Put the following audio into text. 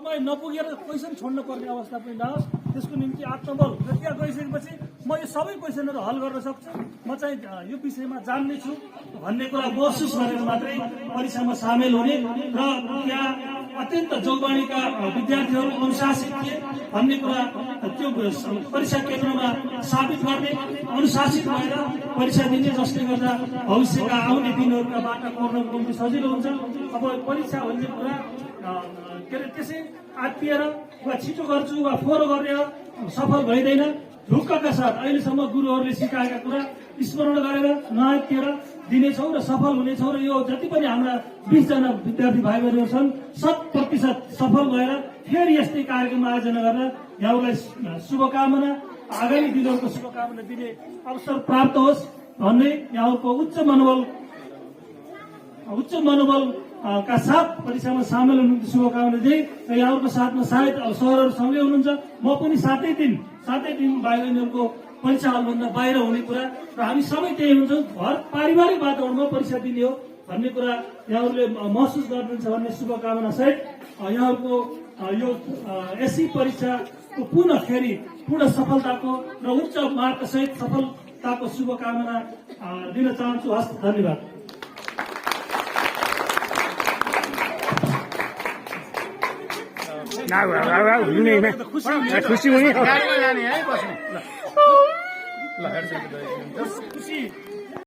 समय नपुगेर क्वेसन छोड्न पर्ने अवस्था पनि नहोस्। त्यसको निम्ति आत्मबल र त्यहाँ गइसकेपछि म यो सबै क्वेसनहरू हल गर्न सक्छु, म चाहिँ यो विषयमा जान्ने छु भन्ने कुरा महसुस गरेर मात्रै परीक्षामा सामेल हुने र त्यहाँ अत्यन्त जौबानीका विद्यार्थीहरू अनुशासित थिए भन्ने कुरा त्यो परीक्षा केन्द्रमा साबित गर्ने, अनुशासित भएर परीक्षा दिने, जसले गर्दा भविष्यका आउने दिनहरूका बाटा कोर्नको निम्ति सजिलो हुन्छ। अब परीक्षा भन्ने कुरा के अरे त्यसै आत्तिएर वा छिटो गर्छु वा फोहोर गरेर सफल भइँदैन। ढुक्कका साथ अहिलेसम्म गुरुहरूले सिकाएका कुरा स्मरण गरेर नआत्तिएर दिनेछौँ र सफल हुनेछौँ र यो जति पनि हाम्रा 20 जना विद्यार्थी भाइ बहिनीहरू छन् 100% सफल भएर फेरि यस्तै कार्यक्रम आयोजना गरेर यहाँलाई शुभकामना, आगामी दिनहरूको शुभकामना दिने अवसर प्राप्त होस् भन्ने यहाँको उच्च मनोबल का साथ परीक्षामा सामेल हुनु शुभकामना दिए र यहाँहरूको साथमा सायद सरहरू सँगै हुनुहुन्छ। म पनि सातै दिन भाइ बहिनीहरूको परीक्षा हलभन्दा बाहिर हुने कुरा र हामी सबै त्यही हुन्छौँ। घर पारिवारिक वातावरणमा परीक्षा दिने हो भन्ने कुरा यहाँहरूले महसुस गर्नुहुन्छ भन्ने शुभकामना सहित यहाँहरूको यो एससी परीक्षाको पुनः फेरि पूर्ण सफलताको र उच्च मार्क सहित सफलताको शुभकामना दिन चाहन्छु। हस्, धन्यवाद। खुसी हुने